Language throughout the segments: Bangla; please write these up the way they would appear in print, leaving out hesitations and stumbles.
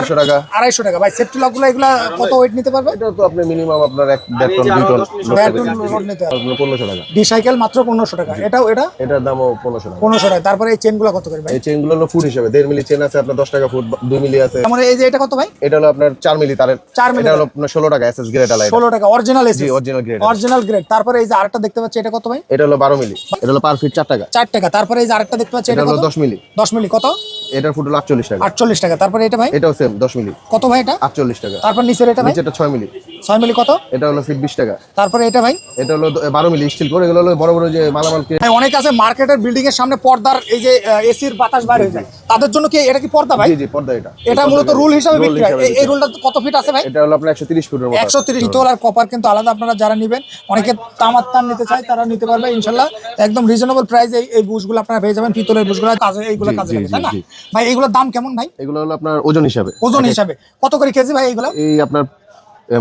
250 টাকা। 250 টাকা ভাই। সেফটি লকগুলো এগুলা কত ওয়েট নিতে পারবে? এটা তো আপনি মিনিমাম আপনার 1.5 টন 2 টন লোড নিতে পারবে। 1500 টাকা। ডিসাইকেল মাত্র 1500 টাকা। এটার দামও 1500 টাকা। 1500 টাকা। তারপরে এই চেনগুলো কত করে ভাই? এই চেনগুলো হলো ফুট হিসেবে 1.5 মিলি চেন আছে আপনার 10 টাকা ফুট, 2 মিলি আছে। মানে এই যে এটা কত ভাই? এটা হলো আপনার 4 মিলি তারের। 4 মিলি। এটা হলো আপনার 16 টাকা এসএস গ্রেড আলাদা। 16 টাকা অরিজিনাল এসএস। জি অরিজিনাল গ্রেড। Original grade. তারপরে এই যে আরেকটা দেখতে পাচ্ছি এটা কত ভাই? এটা হলো 12 মিলি। এটা হলো পার ফিট 4 টাকা। 4 টাকা। তারপরে এই যে আরেকটা দেখতে পাচ্ছি এটা এটা হলো কত? 10 মিলি। 10 মিলি কত? এটার ফুট হলো 48 টাকা। 48 টাকা। তারপরে এটা ভাই? এটাও সেম 10 মিলি। কত ভাই এটা? 48 টাকা। তারপর নিচের এটা ভাই? নিচেরটা 6 মিলি। 6 মিলি কত? এটা হলো ফিট 20 টাকা। তারপরে এটা ভাই? এটা হলো 12 মিলি স্টিল করে। এগুলো হলো বড় বড় যে মালামাল ভাই অনেক আছে মার্কেটের বিল্ডিং এর সামনে পর্দার এই যে এসির বাতাস বাইরে হয়ে যায়, তাদের জন্য কি এটা কি পর্দা ভাই? জি জি পর্দা এটা। এটা মূলত রুল হিসাবে বিক্রি হয়। এই রুলটা কত ফিট আছে ভাই? এটা হলো আপনার 130 ফুটের মতো। 130। পিতল আর কপার কিন্তু আলাদা। আপনারা যারা নেবেন, অনেকে তামার তার নিতে চায় তারা নিতে পারবে ইনশাআল্লাহ। একদম রিজনেবল প্রাইসে এই বুশগুলো আপনারা পেয়ে যাবেন। পিতলের বুশগুলো কাজে এইগুলো কাজে লাগে তাই না ভাই? এইগুলোর দাম কেমন ভাই? এগুলো হলো আপনার ওজন হিসাবে। ওজন হিসাবে কত করে কেজি ভাই এইগুলো? এই আপনার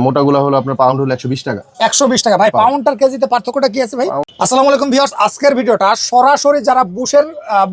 মোটাগুলো হলো আপনার পাউন্ড হলো 120 টাকা। 120 টাকা ভাই। পাউন্ড আর কেজিতে পার্থক্যটা কি আছে ভাই? আসসালামু আলাইকুম ভিউয়ার্স, আজকের ভিডিওটা সরাসরি যারা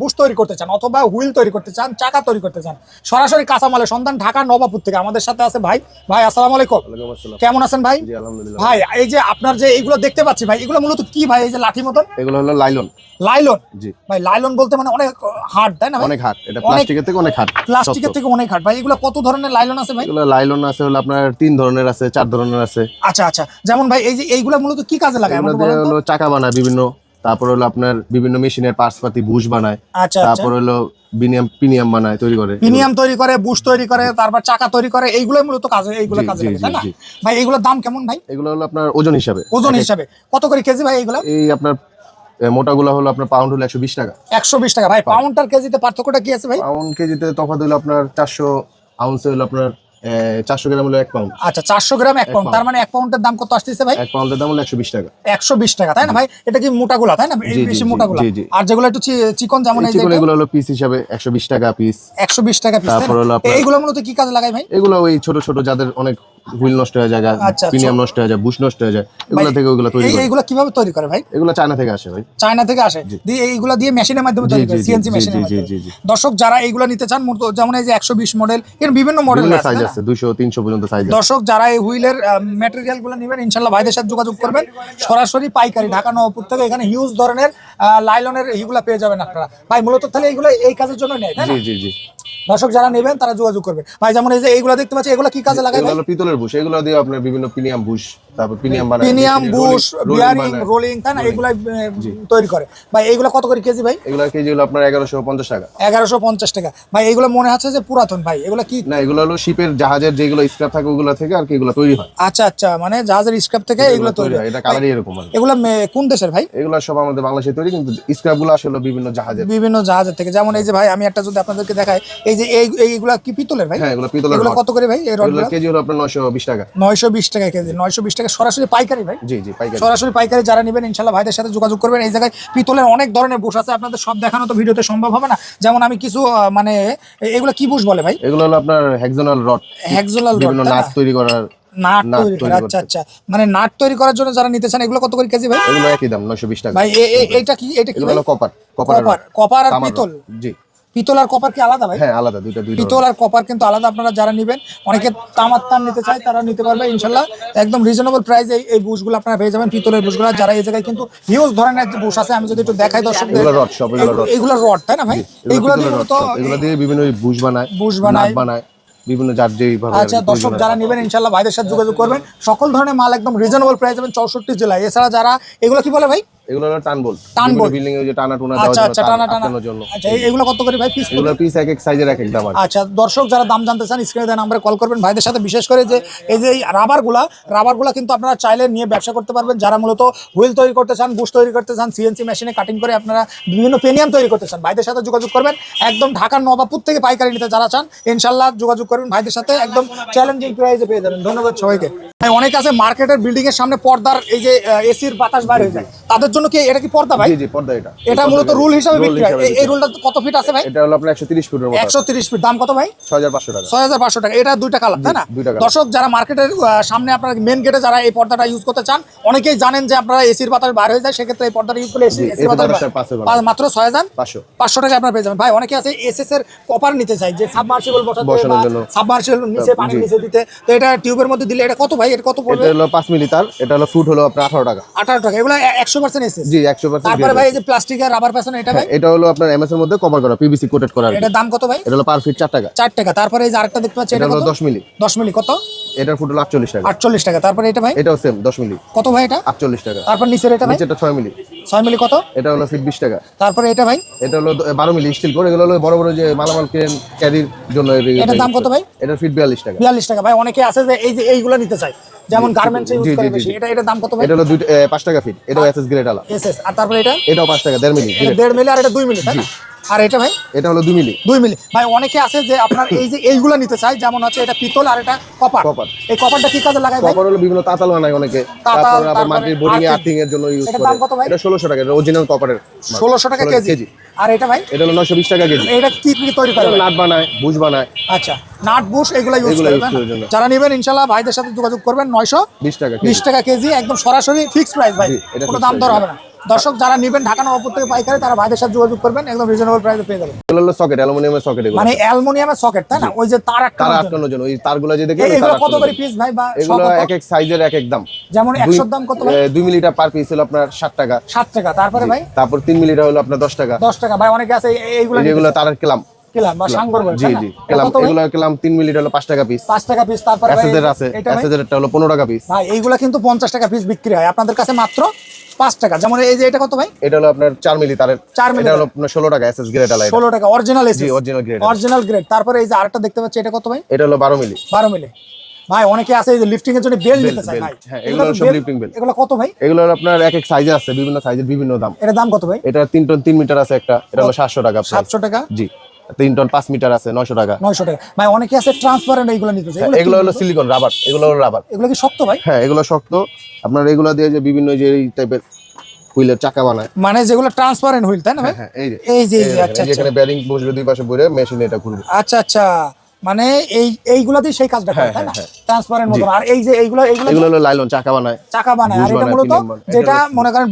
বুশ তৈরি করতে চান অথবা হুইল তৈরি করতে চান, চাকা তৈরি করতে চান, সরাসরি কাঁচামালের সন্ধান ঢাকা নবাবপুর থেকে। আমাদের সাথে আছে ভাই। ভাই আসসালামু আলাইকুম। ওয়ালাইকুম আসসালাম। কেমন আছেন ভাই? জি আলহামদুলিল্লাহ। ভাই এই যে আপনার যে এইগুলো দেখতে পাচ্ছি ভাই, এগুলো মূলত কি ভাই? এই যে লাঠি মতন এগুলো হলো লাইলন। লাইলন। জি ভাই লাইলন বলতে মানে অনেক হার্ড তাই না ভাই? অনেক হার্ড। এটা প্লাস্টিকের থেকে অনেক হার্ড। প্লাস্টিকের থেকে অনেক হার্ড ভাই। এগুলো কত ধরনের লাইলন আছে ভাই? এগুলো লাইলন আছে হলো আপনার 3 ধরনের আছে, 4 ধরনের আছে। আচ্ছা আচ্ছা। যেমন ভাই এই যে এইগুলো মূলত কি কাজে লাগায় এগুলো আমাকে দিয়ে বলেন তো? হলো চাকা বানায় বিভিন্ন, তারপর হলো আপনার বিভিন্ন মেশিনের পার্টস পাতি বুশ বানায়। আচ্ছা আচ্ছা। তারপর হলো পিনিয়াম বানায় তৈরি করে। পিনিয়াম তৈরি করে, বুশ তৈরি করে, তারপর চাকা তৈরি করে। এইগুলোই মূলত কাজে এইগুলো কাজে লাগে তাই না ভাই? এইগুলোর দাম কেমন ভাই? এগুলো হলো আপনার ওজন হিসাবে। ওজন হিসাবে কত করে কেজি ভাই এইগুলো? এই আপনার মোটাগুলো হলো আপনার পাউন্ড হলো 120 টাকা। 120 টাকা ভাই। পাউন্ড আর কেজিতে পার্থক্যটা কি আছে ভাই? পাউন্ড কেজিতে তফাৎ হলো আপনার 400 আউন্সে হলো আপনার 400 গ্রাম হলো 1 পাউন্ড। আচ্ছা 400 গ্রাম 1 পাউন্ড। তার মানে 1 পাউন্ডের দাম কত আসতেছে ভাই? 1 পাউন্ডের দাম হলো 120 টাকা। 120 টাকা তাই না ভাই? এটা কি মোটাগুলা তাই না? এই বেশি মোটাগুলা। আর যেগুলো একটু চিকন যেমন এই যে এগুলো হলো পিস হিসাবে 120 টাকা পিস। 120 টাকা পিস। তারপর হলো এইগুলো মূলত কি কাজে লাগায় ভাই? এগুলো ওই ছোট ছোট যাদের অনেক হুইল নষ্ট হয়ে যায়, পিনিয়াম নষ্ট হয়ে যায়, বুশ নষ্ট হয়ে যায়, এগুলো থেকে ওগুলো তৈরি করে। এইগুলো কিভাবে তৈরি করে ভাই? এগুলো চায়না থেকে আসে ভাই। চায়না থেকে আসে। দিয়ে এইগুলো দিয়ে মেশিনের মাধ্যমে তৈরি করে, সিএনসি মেশিনের মাধ্যমে। দর্শক যারা এইগুলো নিতে চান, যেমন এই যে 120 মডেল, এর বিভিন্ন মডেল আছে, সাইজ আছে 200 300 পর্যন্ত সাইজ আছে। দর্শক যারা এই হুইলের ম্যাটেরিয়াল গুলো নেবেন ইনশাআল্লাহ ভাইদের সাথে যোগাযোগ করবেন। সরাসরি পাইকারি ঢাকা নবাবপুর থেকে। এখানে হিউজ ধরনের লাইলনের এইগুলো পেয়ে যাবেন আপনারা ভাই। মূলত তাহলে এইগুলো এই কাজের জন্য নেয় তাই না? জি জি জি। দর্শক যারা নেবেন তারা যোগাযোগ করবেন ভাই। যেমন এই যে এইগুলো দেখতে পাচ্ছি, এগুলো কি কাজে লাগায় ভাই? এগুলো পিতলের বুশ। এগুলো দিয়ে আপনার বিভিন্ন পিনিয়াম বুশ, তারপর পিনিয়াম বানায়, পিনিয়াম বুশ, বিয়ারিং, রোলিং তাই না? এগুলো তৈরি করে ভাই। এইগুলো কত করে কেজি ভাই? এগুলো কেজি হলো আপনার 1150 টাকা। 1150 টাকা ভাই। এগুলো মনে হচ্ছে যে পুরাতন ভাই। এগুলো কি? না এগুলো হলো শিপের জাহাজের যেগুলো স্ক্র্যাপ থাকে ওগুলো থেকে আর কি এগুলো তৈরি হয়। আচ্ছা আচ্ছা, মানে জাহাজের স্ক্র্যাপ থেকে এগুলো তৈরি হয়। এটা কালারই এরকম আর। এগুলো কোন দেশের ভাই? এগুলো সব আমাদের বাংলাদেশে তৈরি, কিন্তু স্ক্র্যাপ গুলো আসলে বিভিন্ন জাহাজের থেকে। যেমন এই যে ভাই আমি একটা যদি আপনাদেরকে দেখাই, এই যে এইগুলা কি পিতলের ভাই? হ্যাঁ এগুলো পিতলের। এগুলো কত করে ভাই? এই রডগুলো কেজি হলো আপনার 920 টাকা। 920 টাকা কেজি। 920 টাকা সরাসরি পাইকারি ভাই? জি জি পাইকারি। সরাসরি পাইকারি যারা নেবেন ইনশাআল্লাহ ভাইদের সাথে যোগাযোগ করবেন। এই জায়গায় পিতলের অনেক ধরনের বুশ আছে, আপনাদের সব দেখানো তো ভিডিওতে সম্ভব হবে না। যেমন আমি কিছু মানে এগুলো কি বুশ বলে ভাই? এগুলো হলো আপনার হেক্সাগোনাল রড। হেক্সাগোনাল রড, বিভিন্ন নাট তৈরি করার। নাট তৈরি করে। আচ্ছা আচ্ছা, মানে নাট তৈরি করার জন্য যারা নিতে চান এগুলো কত করে কেজি ভাই? এগুলো একই দাম 920 টাকা ভাই। এটা কি? এটা কি হলো কপার। কপার আর পিতল। জি। পিতল আর কপার কি আলাদা ভাই? হ্যাঁ আলাদা, দুইটা। পিতল আর কপার কিন্তু আলাদা। আপনারা যারা নেবেন, অনেকে তামার তার নিতে চায় তারা নিতে পারবে ইনশাআল্লাহ। একদম রিজনেবল প্রাইসে এই বুশগুলো আপনারা পেয়ে যাবেন, পিতলের বুশগুলো। যারা এই জায়গায় কিন্তু হিউজ ধরনের বুশ আছে, আমি যদি একটু দেখাই দর্শকদের। এগুলো রড তাই না ভাই? এগুলো দিয়ে বিভিন্ন বুশ বানায় বিভিন্ন যার যেই ভাবে। আচ্ছা দর্শক যারা নেবেন ইনশাআল্লাহ ভাইদের সাথে যোগাযোগ করবেন। সকল ধরনের মাল একদম রিজনেবল প্রাইস পাবেন 64 জেলায়। এছাড়া যারা এগুলো কি বলে ভাই? এগুলো হলো টান বোল্ট। বিল্ডিং এ যে টানা টুনা দেওয়ার জন্য। আচ্ছা টানার জন্য। আচ্ছা এগুলো কত করে ভাই পিস? এগুলো পিস এক এক সাইজের এক এক দাম আছে। আচ্ছা দর্শক যারা দাম জানতে চান স্ক্রিনে দেওয়া নম্বরে কল করবেন ভাইদের সাথে। বিশেষ করে যে এই যে রাবারগুলা কিন্তু আপনারা চাইলে নিয়ে ব্যবসা করতে পারবেন। যারা মূলত হুইল তৈরি করতে চান, বুশ তৈরি করতে চান, সিএনসি মেশিনে কাটিং করে আপনারা বিভিন্ন পেনিয়াম তৈরি করতে চান, ভাইদের সাথে যোগাযোগ করবেন। একদম ঢাকার নবাবপুর থেকে পাইকারি নিতে যারা চান ইনশাআল্লাহ যোগাযোগ করবেন ভাইদের সাথে। একদম চ্যালেঞ্জিং প্রাইসে পেয়ে যাবেন। ধন্যবাদ সবাইকে। অনেক আছে মার্কেটের বিল্ডিং এর সামনে পর্দার এই যে এসির বাতাস বাইরে হয়ে যায়, তাদের জন্য কি এটা কি পর্দা ভাই? জি জি পর্দা এটা। এটা মূলত রুল হিসাবে বিক্রি হয়। এই রুলটা কত ফিট আছে ভাই? এটা হলো আপনার 130 ফুটের মতো। 130 ফিট। দাম কত ভাই? 6500 টাকা। 6500 টাকা। এটা দুইটা কালার তাই না? দুইটা কালার। দর্শক যারা মার্কেটের সামনে আপনার মেন গেটে যারা এই পর্দাটা ইউজ করতে চান, অনেকেই জানেন যে আপনারা এসির বাতাস বার হয়ে যায়, সেক্ষেত্রে এই পর্দাটা ইউজ করলে এসির বাতাস মাত্র 6500 টাকা আপনারা পেয়ে যাবেন। ভাই অনেকে আছে এসএস এর কপার নিতে চাই যে সাবমার্সিবল বসানোর জন্য। সাবমার্সিবল নিচে পানি নিচে দিতে, তো এটা টিউবের মধ্যে দিলে এটা কত ভাই? এটা কত পড়বে? এটা হলো 5 মিলি তার, এটা হলো ফুট হলো আপনার 18 টাকা। 18 টাকা। এগুলো 100% এসএস। জি 100%। তারপরে ভাই এই যে প্লাস্টিক আর রাবার প্যাসন এটা ভাই? এটা হলো আপনার এমএস এর মধ্যে কভার করা, পিভিসি কোটেড করা। এটার দাম কত ভাই? এটা হলো পার ফিট 4 টাকা। 4 টাকা। তারপরে এই যে আরেকটা দেখতে পাচ্ছি এটা এটা হলো কত? 10 মিলি। 10 মিলি কত? এটার ফুট হলো 48 টাকা। 48 টাকা। তারপরে এটা ভাই? এটাও সেম 10 মিলি। কত ভাই এটা? 48 টাকা। তারপর নিচের এটা ভাই? নিচেরটা 6 মিলি। 6 মিলি কত? এটা হলো ফিট 20 টাকা। তারপরে এটা ভাই? এটা হলো 12 মিলি স্টিল কোর। এগুলো হলো বড় বড় যে মালামাল ক্রেন ক্যারির জন্য। এটার দাম কত ভাই? এটার ফিট 42 টাকা। 42 টাকা। ভাই অনেকে আছে যে এই যে এইগুলো নিতে চায়, যেমন গার্মেন্টসে ইউজ করে বেশি। এটার দাম কত ভাই? এটা হলো 5 টাকা ফিট। এটাও এসএস গ্রেড আলা। এসএস। আর তারপরে এটা? এটাও 5 টাকা 1.5 মিলি। এটা 1.5 মিলি আর এটা 2 মিলি তাই না? আর এটা ভাই? এটা হলো 2 মিলি। 2 মিলি। ভাই অনেকে আছে যে আপনার এই যে এইগুলো নিতে চায়, যেমন আছে এটা পিতল আর এটা কপার। কপার। এই কপারটা কি কাজে লাগায় ভাই? কপার হলো বিভিন্ন তাতাল বানায় অনেকে। তাতাল, তারপর আবার তারপরে মাটির বোরিং এ আর্থিং। আর্থিং এর জন্য ইউজ এটার করে। দাম কত ভাই? এটা 1600 টাকা। এটা অরিজিনাল কপারের। 1600 টাকা কেজি। আর এটা ভাই? এটা হলো 920 টাকা কেজি। এটা কি কি তৈরি করে? নাট বানায়, বুশ বানায়। আচ্ছা, নাট বুশ এগুলো ইউজ এগুলো করবেন। use করার জন্য। যারা নেবেন ইনশাআল্লাহ ভাইদের সাথে যোগাযোগ করবেন। 20 টাকা কেজি। 20 টাকা কেজি, একদম সরাসরি ফিক্সড প্রাইস ভাই। জি, এটা কোনো fixed দাম দর price। হবে না। দর্শক যারা নেবেন ঢাকা নবাবপুর থেকে পাইকারি, তারা ভাইদের সাথে যোগাযোগ করবেন, একদম রিজনেবল প্রাইসে পেয়ে যাবেন। এগুলো হলো সকেট, অ্যালুমিনিয়ামের সকেট। এগুলো মানে অ্যালুমিনিয়ামের সকেট তাই না? ওই যে তার তার আটকানোর জন্য। আটকানোর জন্য ওই তারগুলো যে দেখেন এগুলো কত করে পিস ভাই? বা এগুলো এক এক সাইজের এক এক দাম। যেমন 100 দাম কত ভাই? 2 মিলিটা পার পিস হলো আপনার 7 টাকা। 7 টাকা। তারপরে ভাই? তারপর 3 মিলিটা হলো আপনার 10 টাকা। 10 টাকা। ভাই অনেকে আছে এইগুলো যেগুলো তারের ক্লাম কিলাম বা সাঙ্গর বলে জি জি ক্লাম। এগুলো ক্লাম 3 মিলিটা হলো 5 টাকা পিস। 5 টাকা পিস। তারপরে ভাই এসএসএর আছে, এটা ভাই? এসএসএরটা হলো 15 টাকা পিস। ভাই এইগুলা কিন্তু 50 টাকা পিস বিক্রি হয়, আপনাদের কাছে মাত্র 5 টাকা। যেমন এই যে এটা কত ভাই? এটা হলো আপনার 4 মিলি তারের। 4 মিলি। এটা হলো আপনার 16 টাকা এসএস গ্রেড আলাদা। 16 টাকা অরিজিনাল এসএস। জি অরিজিনাল গ্রেড। Original grade. তারপরে এই যে আরেকটা দেখতে পাচ্ছি এটা কত ভাই? এটা হলো 12 মিলি। 12 মিলি। ভাই অনেকে আছে এই যে লিফটিং এর জন্য বেল্ট নিতে চায় ভাই। হ্যাঁ এগুলো সব লিফটিং বেল্ট। এগুলো কত ভাই? এগুলো হলো আপনার এক এক সাইজে আছে, বিভিন্ন সাইজের বিভিন্ন দাম। এটার দাম কত ভাই? এটা 3 টন 3 মিটার আছে একটা। এটা হলো 700 টাকা। 700 টাকা। জি 3 টন 5 মিটার আছে 900 টাকা। 900 টাকা। ভাই অনেকে আছে ট্রান্সপারেন্ট এইগুলো নিতে চায়। এগুলো হলো সিলিকন রাবার। এগুলো হলো রাবার। এগুলো কি শক্ত ভাই? হ্যাঁ এগুলো শক্ত। আপনার এগুলো দিয়ে যে বিভিন্ন যে এই টাইপের হুইলের চাকা বানায়। মানে যেগুলো ট্রান্সপারেন্ট হুইল তাই না ভাই? হ্যাঁ এই যে এই যে আচ্ছা আচ্ছা। এখানে বেয়ারিং বসবে, দুই পাশে ঘুরে মেশিনে এটা ঘুরবে। আচ্ছা আচ্ছা। মানে এইগুলাতেই সেই কাজটা করে তাই না? ট্রান্সপারেন্ট মতো। আর এই যে এইগুলো হলো লাইলন চাকা বানায়। চাকা বানায়। আর এটা মূলত যেটা মনে করেন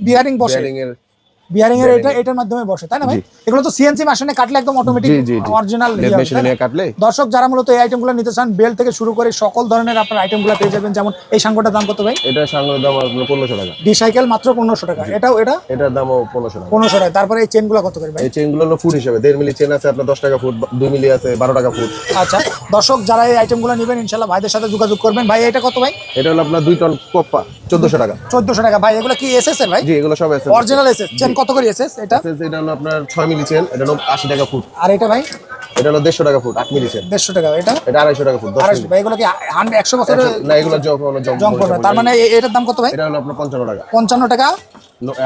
বিয়ারিং বসে। বিয়ারিং এর এটার মাধ্যমে বসে তাই না ভাই? এগুলো তো সিএনসি মেশিনে কাটলে একদম অটোমেটিক অরিজিনাল মেশিনে কাটলে। দর্শক যারা মূলত এই আইটেমগুলো নিতে চান, বেল্ট থেকে শুরু করে সকল ধরনের আপনার আইটেমগুলো পেয়ে যাবেন। যেমন এই সাঙ্গটার দাম কত ভাই? এটা সাঙ্গের দাম আপনার 1500 টাকা। ডি সাইকেল মাত্র 1500 টাকা। এটার দামও 1500 টাকা। 1500 টাকা। তারপরে এই চেনগুলো কত করে ভাই? এই চেনগুলো হলো ফুট হিসেবে। 1.5 মিলি চেন আছে আপনার 10 টাকা ফুট, 2 মিলি আছে 12 টাকা ফুট। আচ্ছা দর্শক যারা এই আইটেমগুলো নেবেন ইনশাআল্লাহ ভাইদের সাথে যোগাযোগ করবেন। ভাই এটা কত ভাই? এটা হলো আপনার 2 টন কপ্পা 1400 টাকা। 1400 টাকা। ভাই এগুলো কি এসএস এর ভাই? জি এগুলো সব আছে। Original SS. চেন কত করে এসএস এটা? এটা হলো আপনার 6 মিলি চেন। এটা হলো 80 টাকা ফুট। আর এটা ভাই? এটা হলো 150 টাকা ফুট 8 মিলি চেন। 150 টাকা। এটা? এটা 250 টাকা ফুট 10 মিলি। ভাই এগুলো কি 100 বছরের? না এগুলো জং করবে। তার মানে এটার দাম কত ভাই? এটা হলো আপনার 55 টাকা। 55 টাকা।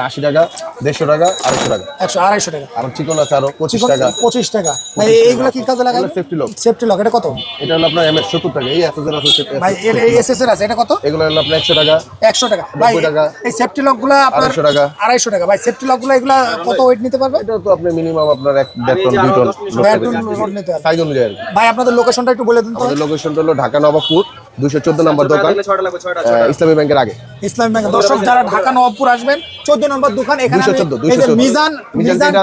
80 টাকা 150 টাকা 250 টাকা। 250 টাকা। আর চিকন আছে আরো 25 টাকা। 25 টাকা। ভাই এইগুলো কি কাজে লাগায়? Safety lock. Safety lock. এটা কত? এটা হলো আপনার এমএস 70 টাকা। এই এসএসএর আছে। ভাই এই এসএস এর আছে। এটা কত? এগুলো হলো আপনার 100 টাকা। 100 টাকা। ভাই 90 টাকা। এই সেফটি লকগুলো আপনার 250 টাকা। 250 টাকা। ভাই সেফটি লকগুলো এগুলা কত ওয়েট নিতে পারবে? এটা তো আপনি মিনিমাম আপনার 1.5 টন 2 টন লোড নিতে পারবে। সাইজ অনুযায়ী আর কি। ভাই আপনাদের লোকেশনটা একটু বলে দিন তো। আমাদের লোকেশনটা হলো ঢাকা নবাবপুর 214 নম্বর দোকান, ইসলামী ব্যাংকের আগে। ইসলামী ব্যাংক। দর্শক যারা ঢাকা নবাবপুর আসবেন 14 নম্বর দোকান। এখানে 214 এই যে মিজান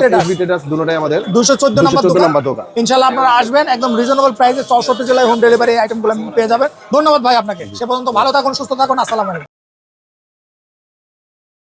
ট্রেডার্স দুটোটাই আমাদের 214 নম্বর 214 নম্বর দোকান। ইনশাআল্লাহ আপনারা আসবেন, একদম রিজনেবল প্রাইসে 64 জেলায় হোম ডেলিভারি আইটেমগুলো পেয়ে যাবেন। ধন্যবাদ ভাই আপনাকে। সে পর্যন্ত ভালো থাকুন, সুস্থ থাকুন। আসসালামু আলাইকুম।